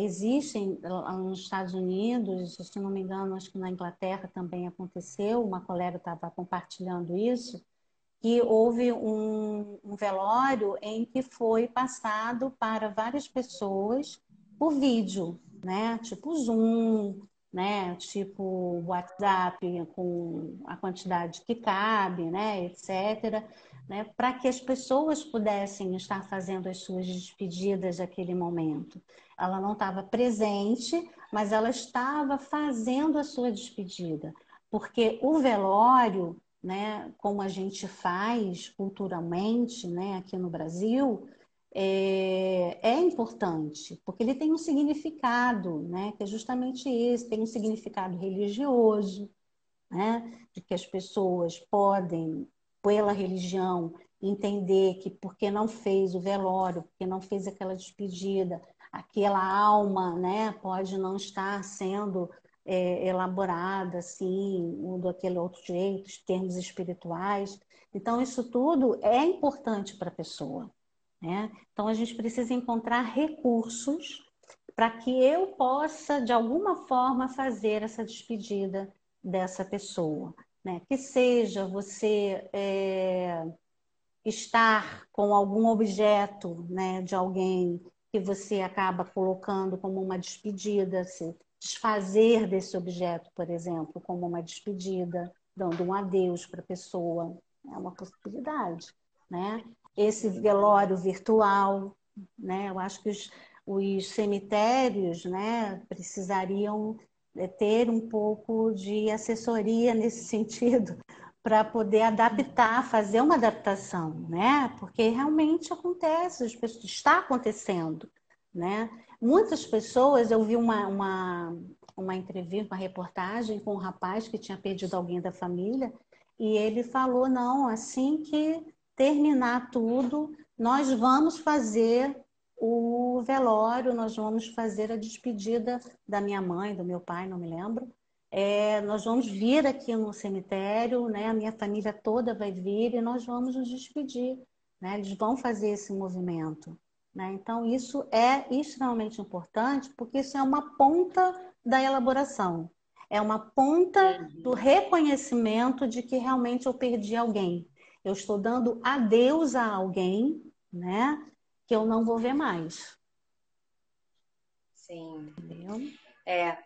Existem lá nos Estados Unidos, se não me engano, acho que na Inglaterra também aconteceu, uma colega estava compartilhando isso, que houve um velório em que foi passado para várias pessoas por vídeo, né? Tipo Zoom, né? Tipo WhatsApp, com a quantidade que cabe, né? Etc. Né? Para que as pessoas pudessem estar fazendo as suas despedidas naquele momento. Ela não estava presente, mas ela estava fazendo a sua despedida. Porque o velório, né, como a gente faz culturalmente, né, aqui no Brasil, é importante, porque ele tem um significado, né, que é justamente esse, tem um significado religioso, né, de que as pessoas podem, pela religião, entender que porque não fez o velório, porque não fez aquela despedida, aquela alma, né, pode não estar sendo elaborada assim, ou daquele outro jeito, os termos espirituais. Então, isso tudo é importante para a pessoa, né? Então, a gente precisa encontrar recursos para que eu possa, de alguma forma, fazer essa despedida dessa pessoa, né? Que seja você estar com algum objeto, né, de alguém que você acaba colocando como uma despedida, se desfazer desse objeto, por exemplo, como uma despedida, dando um adeus para a pessoa, é uma possibilidade, né? Esse velório virtual, né? Eu acho que os cemitérios, né, precisariam ter um pouco de assessoria nesse sentido, para poder adaptar, fazer uma adaptação, né? Porque realmente acontece, está acontecendo, né? Muitas pessoas, eu vi uma entrevista, uma reportagem com um rapaz que tinha perdido alguém da família, e ele falou, não, assim que terminar tudo, nós vamos fazer o velório, nós vamos fazer a despedida da minha mãe, do meu pai, não me lembro, nós vamos vir aqui no cemitério, né? A minha família toda vai vir e nós vamos nos despedir, né? Eles vão fazer esse movimento, né? Então, isso é extremamente importante, porque isso é uma ponta da elaboração, é uma ponta do reconhecimento de que realmente eu perdi alguém. Eu estou dando adeus a alguém, né? Que eu não vou ver mais. Sim. Entendeu?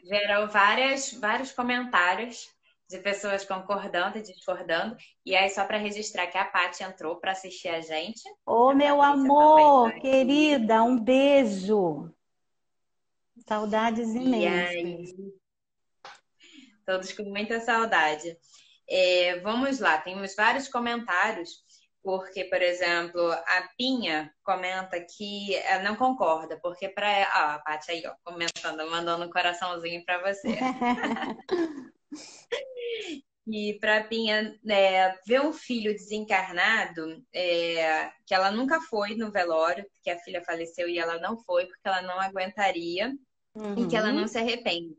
Gerou vários comentários de pessoas concordando e discordando. E aí, só para registrar que a Paty entrou para assistir a gente. Ô, A meu Patrícia também está amor, aqui. querida, um beijo. Saudades E imensas. aí, todos com muita saudade. Vamos lá, temos vários comentários, porque, por exemplo, a Pinha comenta que ela não concorda, porque para ela. Ah, a Paty aí, ó, comentando, mandando um coraçãozinho para você. E para a Pinha ver um filho desencarnado, que ela nunca foi no velório, que a filha faleceu e ela não foi, porque ela não aguentaria e que ela não Uhum, se arrepende.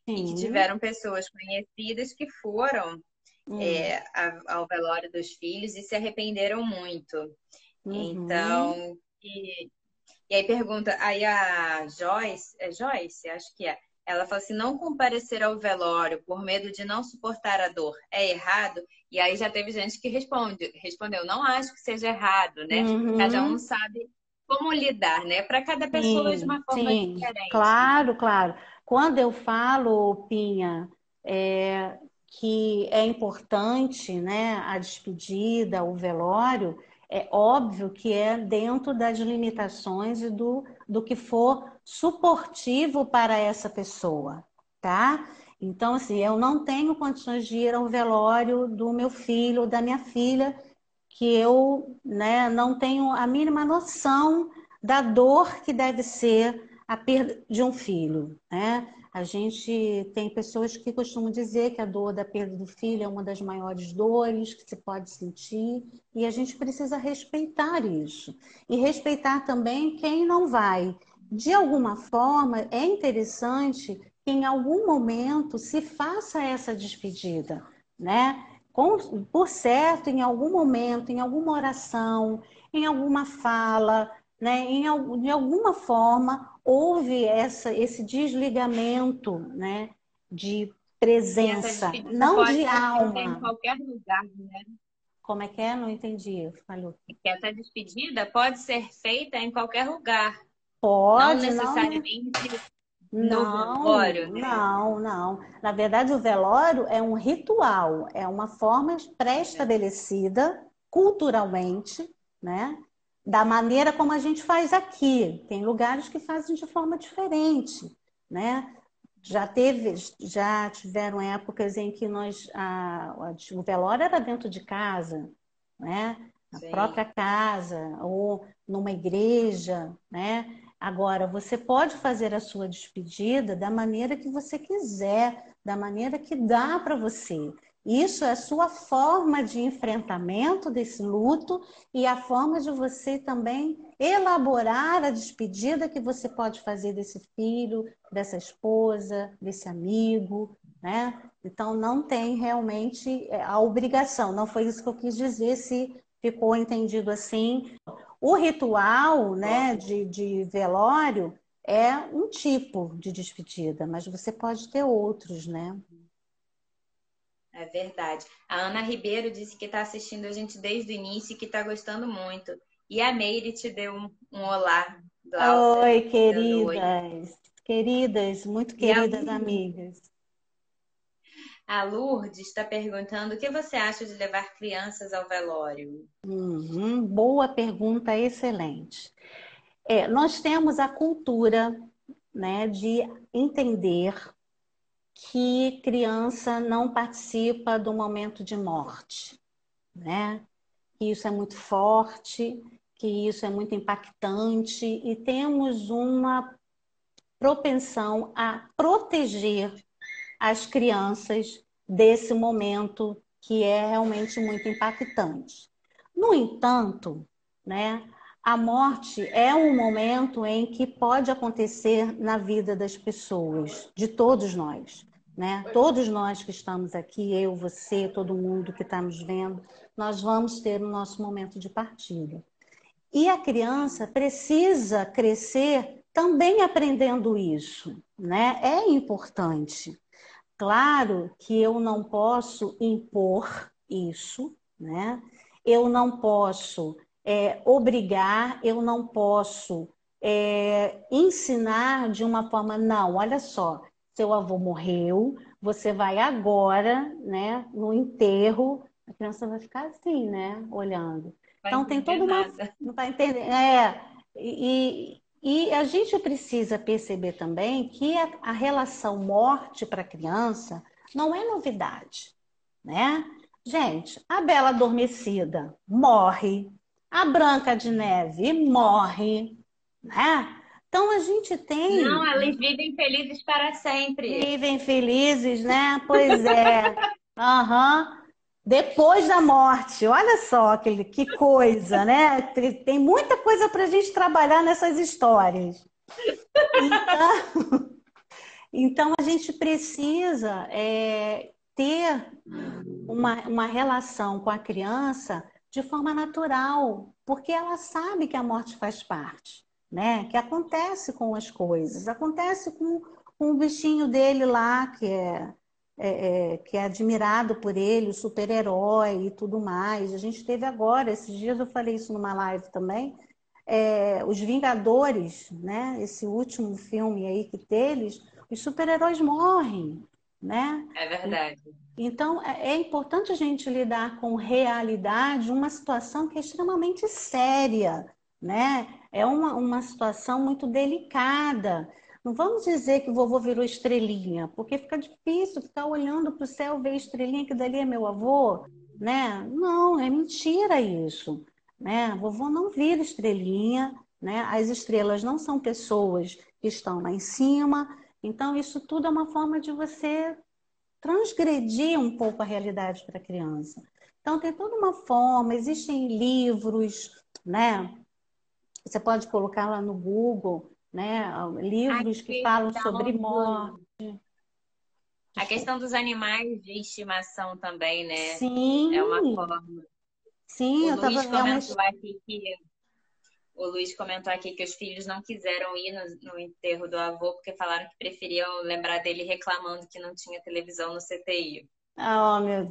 E que sim. tiveram pessoas conhecidas que foram Hum, ao velório dos filhos e se arrependeram muito. uhum. Então, e aí pergunta, aí a Joyce, é Joyce? Acho que é. Ela fala assim, não comparecer ao velório por medo de não suportar a dor é errado? E aí já teve gente que respondeu, não acho que seja errado, né? Cada um Uhum. sabe como lidar, né? Para cada pessoa de Sim, uma forma sim. diferente. Claro, claro. Quando eu falo, Pinha, que é importante, né, a despedida, o velório, é óbvio que é dentro das limitações e do que for suportivo para essa pessoa, tá? Então, assim, eu não tenho condições de ir ao velório do meu filho ou da minha filha, que eu, né, não tenho a mínima noção da dor que deve ser a perda de um filho, né? A gente tem pessoas que costumam dizer que a dor da perda do filho é uma das maiores dores que se pode sentir, e a gente precisa respeitar isso. E respeitar também quem não vai. De alguma forma, é interessante que em algum momento se faça essa despedida, né? Por certo, em algum momento, em alguma oração, em alguma fala, né? De alguma forma, houve esse desligamento, né? De E essa presença, despedida não pode de ser feita em alma. qualquer lugar, né? Como é que é? Não entendi. Falou. E que essa despedida pode ser feita em qualquer lugar, não Pode, não. necessariamente no Não, velório, né? não, não. Na verdade, o velório é um ritual, é uma forma pré-estabelecida culturalmente, né? Da maneira como a gente faz aqui. Tem lugares que fazem de forma diferente, né? Já tiveram épocas em que o velório era dentro de casa, né? Na própria Sim. casa ou numa igreja, né? Agora, você pode fazer a sua despedida da maneira que você quiser, da maneira que dá para você. Isso é a sua forma de enfrentamento desse luto e a forma de você também elaborar a despedida que você pode fazer desse filho, dessa esposa, desse amigo, né? Então, não tem realmente a obrigação. Não foi isso que eu quis dizer, se ficou entendido assim. O ritual, né, de velório é um tipo de despedida, mas você pode ter outros, né? É verdade. A Ana Ribeiro disse que está assistindo a gente desde o início e que está gostando muito. E a Meire te deu um olá, Glaucia, Oi, dando oi. queridas, muito E queridas amigas. A Lourdes está perguntando o que você acha de levar crianças ao velório? Boa pergunta, excelente. Nós temos a cultura, né, de entender que criança não participa do momento de morte, né? Que isso é muito forte, que isso é muito impactante e temos uma propensão a proteger as crianças desse momento que é realmente muito impactante. No entanto, né, a morte é um momento em que pode acontecer na vida das pessoas, de todos nós, né? Todos nós que estamos aqui, eu, você, todo mundo que está nos vendo, nós vamos ter o nosso momento de partida. E a criança precisa crescer também aprendendo isso, né? É importante. Claro que eu não posso impor isso, né? Eu não posso obrigar, eu não posso ensinar de uma forma, não, olha só, seu avô morreu, você vai agora, né, no enterro, a criança vai ficar assim, né, olhando. Vai Então tem entender toda uma. nada. Não vai entender. E a gente precisa perceber também que a relação morte para a criança não é novidade, né? Gente, a Bela Adormecida morre, a Branca de Neve morre, né? Então a gente Não, tem, elas vivem felizes para sempre. vivem felizes, né? Pois é. Aham. Depois da morte, olha só que coisa, né? Tem muita coisa para a gente trabalhar nessas histórias. Então, então a gente precisa ter uma relação com a criança de forma natural, porque ela sabe que a morte faz parte, né? Que acontece com as coisas, acontece com o bichinho dele lá, que é admirado por ele, o super-herói e tudo mais. A gente teve agora, esses dias eu falei isso numa live também, Os Vingadores, né? Esse último filme aí que teve, os super-heróis morrem, né? É verdade. Então, é importante a gente lidar com realidade, uma situação que é extremamente séria, né? É uma situação muito delicada. Não vamos dizer que o vovô virou estrelinha, porque fica difícil ficar olhando para o céu, ver estrelinha, que dali é meu avô, né? Não, é mentira isso, né? Vovô não vira estrelinha, né? As estrelas não são pessoas que estão lá em cima. Então, isso tudo é uma forma de você transgredir um pouco a realidade para a criança. Então, tem toda uma forma, existem livros, né? Você pode colocar lá no Google, né? A Livros que falam questão sobre morte. a Desculpa. questão dos animais de estimação também, né? É uma Sim, forma. sim, O eu tava, Luiz é uma, comentou aqui que o Luiz comentou aqui que os filhos não quiseram ir no enterro do avô porque falaram que preferiam lembrar dele reclamando que não tinha televisão no CTI. oh, meu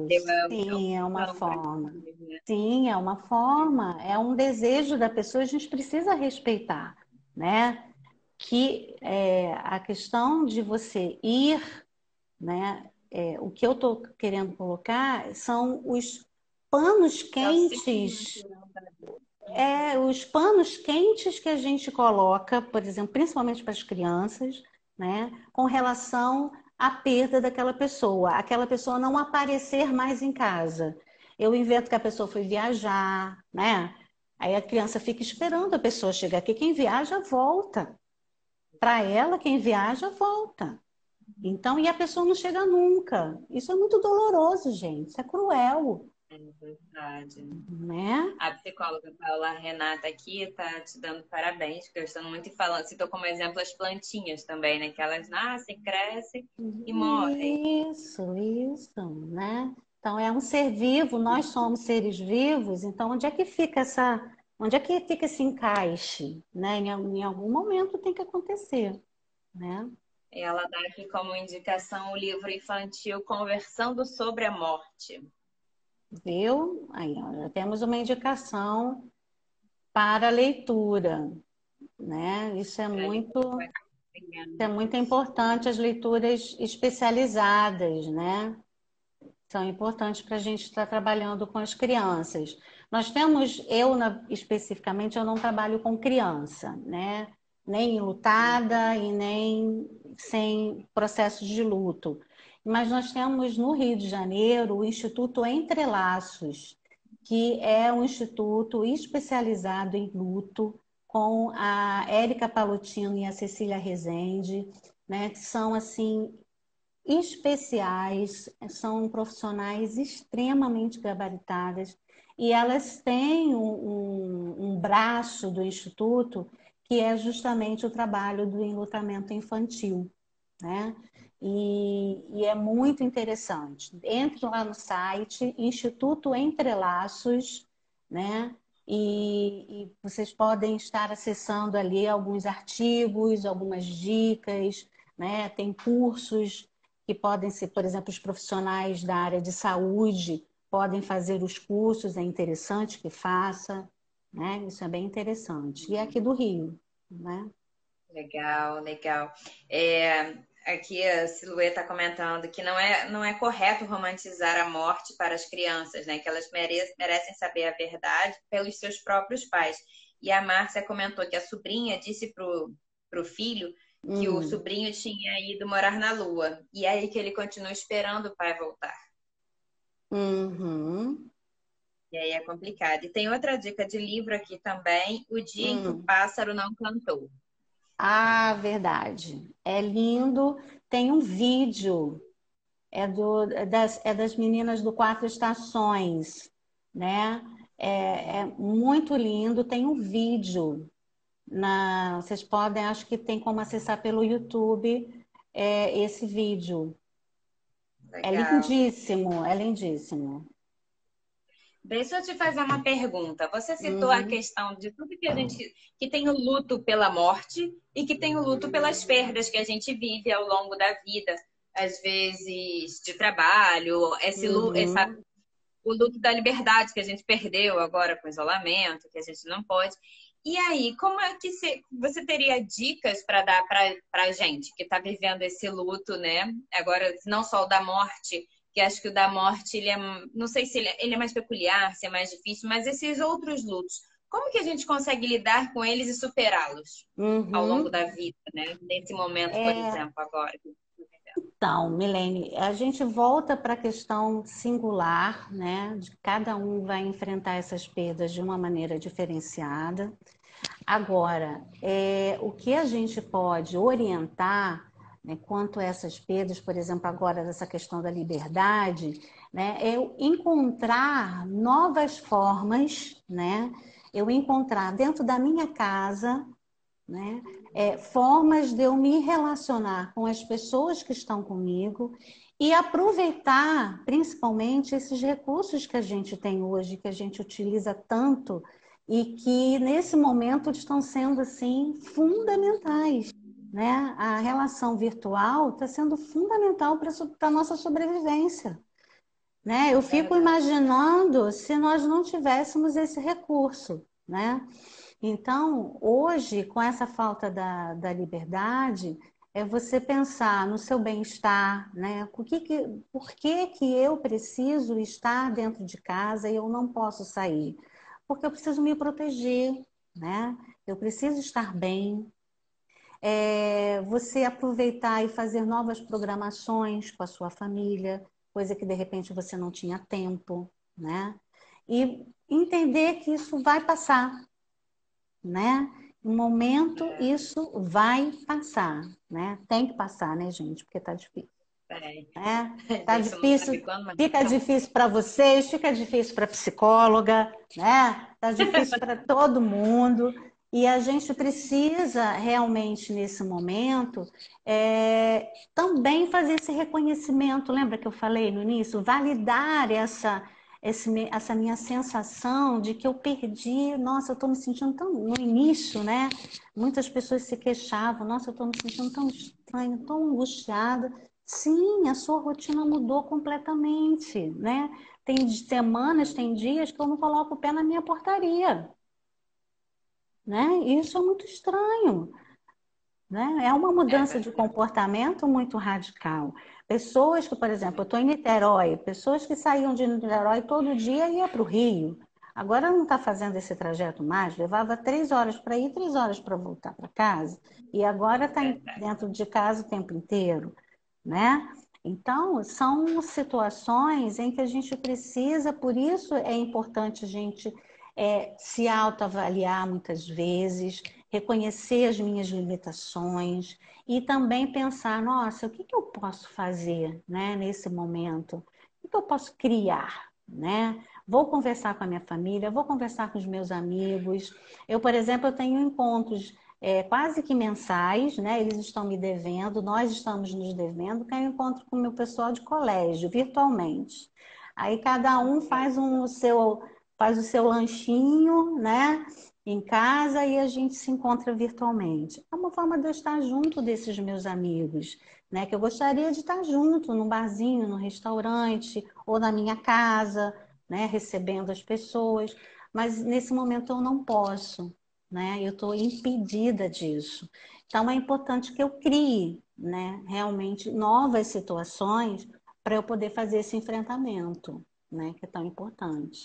Deu Deus. a Sim, é uma opção para forma. eles, né? Sim, é uma forma, é um desejo da pessoa, a gente precisa respeitar, né? Que a questão de você ir, né? O que eu estou querendo colocar são os panos É o ciclo quentes, natural da vida. os panos quentes que a gente coloca, por exemplo, principalmente para as crianças, né? Com relação à perda daquela pessoa, aquela pessoa não aparecer mais em casa. Eu invento que a pessoa foi viajar, né? Aí a criança fica esperando a pessoa chegar aqui. Quem viaja, volta. Para ela, quem viaja, volta. Então, e a pessoa não chega nunca. Isso é muito doloroso, gente. Isso é cruel, É verdade. né? A psicóloga Paula Renata aqui está te dando parabéns, gostando muito e falando, citou como exemplo as plantinhas também, né? Que elas nascem, crescem e morrem. Isso, né? Então é um ser vivo, nós somos seres vivos, então onde é que fica esse encaixe, né? Em algum momento tem que acontecer, né? E ela dá aqui como indicação o livro infantil Conversando sobre a Morte. Viu? Aí, ó, já temos uma indicação para a leitura, né? Para ler com as É muito crianças. importante as leituras especializadas, né? São importantes para a gente estar trabalhando com as crianças. Nós temos, especificamente, eu não trabalho com criança, né? Nem lutada e nem sem processos de luto. Mas nós temos no Rio de Janeiro o Instituto Entrelaços, que é um instituto especializado em luto, com a Érica Palutino e a Cecília Rezende, né? Que são assim especiais, são profissionais extremamente gabaritadas e elas têm um braço do Instituto que é justamente o trabalho do enlutamento infantil, né? E é muito interessante. Entre lá no site, Instituto Entrelaços, né? E vocês podem estar acessando ali alguns artigos, algumas dicas, né? Tem cursos que podem ser, por exemplo, os profissionais da área de saúde podem fazer os cursos, é interessante que faça, né? Isso é bem interessante. E é aqui do Rio, né? Legal, legal. É, aqui a Silvia está comentando que não é correto romantizar a morte para as crianças, né? Que elas merecem saber a verdade pelos seus próprios pais. E a Márcia comentou que a sobrinha disse pro filho que o Hum. sobrinho tinha ido morar na Lua. E aí que ele continua esperando o pai voltar. Uhum. E aí é complicado. E tem outra dica de livro aqui também, O Dia em que o Hum. Pássaro Não Cantou. Ah, verdade. É lindo. Tem um vídeo. É das meninas do Quatro Estações, né? É muito lindo. Tem um vídeo. Vocês podem, acho que tem como acessar pelo YouTube esse vídeo. É Legal. lindíssimo, é lindíssimo. Deixa eu te fazer uma pergunta. Você citou a Uhum. questão de tudo que a gente que tem o luto pela morte e que tem o luto pelas perdas que a gente vive ao longo da vida, às vezes de trabalho, Uhum. o luto da liberdade que a gente perdeu agora com o isolamento, que a gente não pode. E aí, como é que você teria dicas para dar para a gente que está vivendo esse luto, né? Agora, não só o da morte, que acho que o da morte, não sei se ele é mais peculiar, se é mais difícil, mas esses outros lutos, como que a gente consegue lidar com eles e superá-los ao longo Uhum. da vida, né? Nesse momento, por É, exemplo, agora. então, Milene, a gente volta para a questão singular, né? De cada um vai enfrentar essas perdas de uma maneira diferenciada. Agora, o que a gente pode orientar, né, quanto a essas perdas, por exemplo, agora dessa questão da liberdade, né, é eu encontrar novas formas, né, eu encontrar dentro da minha casa, né, formas de eu me relacionar com as pessoas que estão comigo e aproveitar, principalmente, esses recursos que a gente tem hoje, que a gente utiliza tanto e que, nesse momento, estão sendo, assim, fundamentais, né? A relação virtual está sendo fundamental para a nossa sobrevivência, né? Eu fico Verdade. imaginando se nós não tivéssemos esse recurso, né? Então, hoje, com essa falta da liberdade, é você pensar no seu bem-estar, né? Por que que eu preciso estar dentro de casa e eu não posso sair? Porque eu preciso me proteger, né? Eu preciso estar bem. Você aproveitar e fazer novas programações com a sua família, coisa que de repente você não tinha tempo, né? E entender que isso vai passar, né? Um momento isso vai passar, né? Tem que passar, né, gente? Porque tá difícil, É. né? A Tá gente não difícil, sabe quando, mas fica difícil para vocês, fica difícil para psicóloga, né? Tá difícil para todo mundo. E a gente precisa realmente, nesse momento, também fazer esse reconhecimento. Lembra que eu falei no início? Validar essa minha sensação de que eu perdi. Nossa, eu estou me sentindo tão. No início, né? Muitas pessoas se queixavam. Nossa, eu estou me sentindo tão estranha, tão angustiada. Sim, a sua rotina mudou completamente, né? Tem semanas, tem dias que eu não coloco o pé na minha portaria, né? E isso é muito estranho, né? É uma é mudança de verdade. comportamento muito radical. Pessoas que, por exemplo, eu estou em Niterói, pessoas que saíam de Niterói todo dia e ia para o Rio. Agora não está fazendo esse trajeto mais, levava 3 horas para ir, 3 horas para voltar para casa, e agora está Verdade. dentro de casa o tempo inteiro, né? Então, são situações em que a gente precisa, por isso é importante a gente se autoavaliar muitas vezes, reconhecer as minhas limitações e também pensar, nossa, o que que eu posso fazer, né, nesse momento? O que eu posso criar, né? Vou conversar com a minha família, vou conversar com os meus amigos. Eu, por exemplo, eu tenho encontros quase que mensais, né? Eles estão me devendo, nós estamos nos devendo, que é um encontro com o meu pessoal de colégio, virtualmente. Aí cada um faz o seu lanchinho, né? Em casa e a gente se encontra virtualmente. É uma forma de eu estar junto desses meus amigos, né? Que eu gostaria de estar junto, num barzinho, num restaurante, ou na minha casa, né? Recebendo as pessoas. Mas nesse momento eu não posso, né? Eu estou impedida disso. Então é importante que eu crie, né? Realmente novas situações para eu poder fazer esse enfrentamento, né? Que é tão importante.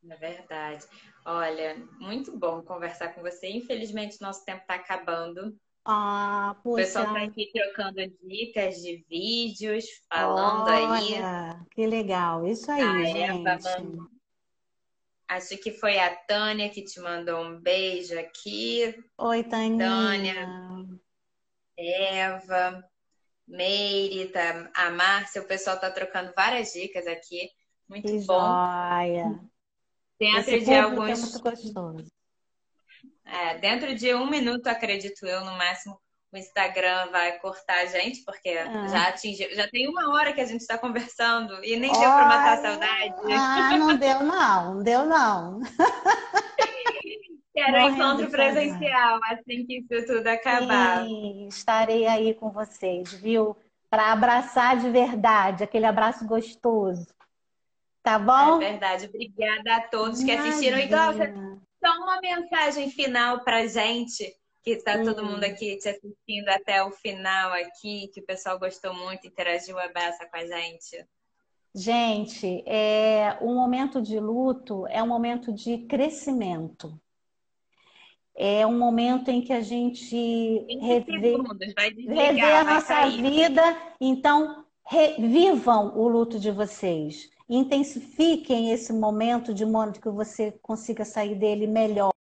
É verdade. Olha, muito bom conversar com você. Infelizmente, nosso tempo está acabando. Ah, O pessoal poxa, está aqui trocando dicas de vídeos, falando aí. olha, que legal. Isso A aí, Eva, gente. acho que foi a Tânia que te mandou um beijo aqui. Oi, Taninha. Tânia, Eva, Meire, tá, a Márcia, o pessoal está trocando várias dicas aqui. Muito Que bom. joia. Esse Dentro de público é muito alguns gostoso. dentro de 1 minuto, acredito eu, no máximo, o Instagram vai cortar a gente, porque já Ah, atingiu. Já tem 1 hora que a gente está conversando e nem deu para matar a olha, saudade. não deu não, não deu não. Quero um Morrendo encontro de saudade. presencial assim que isso tudo acabar. Sim, estarei aí com vocês, viu? Para abraçar de verdade, aquele abraço gostoso. Tá É bom? verdade. Obrigada a todos que assistiram. E Glaucia, Imagina. só uma mensagem final para gente, que está todo mundo Hum. aqui te assistindo até o final aqui, que o pessoal gostou muito, interagiu a beça com a gente. Gente, um momento de luto é um momento de crescimento. É um momento em que a gente 20 segundos, vai rever desligar, a vai nossa cair. vida. Então, revivam o luto de vocês. Intensifiquem esse momento de modo que você consiga sair dele melhor.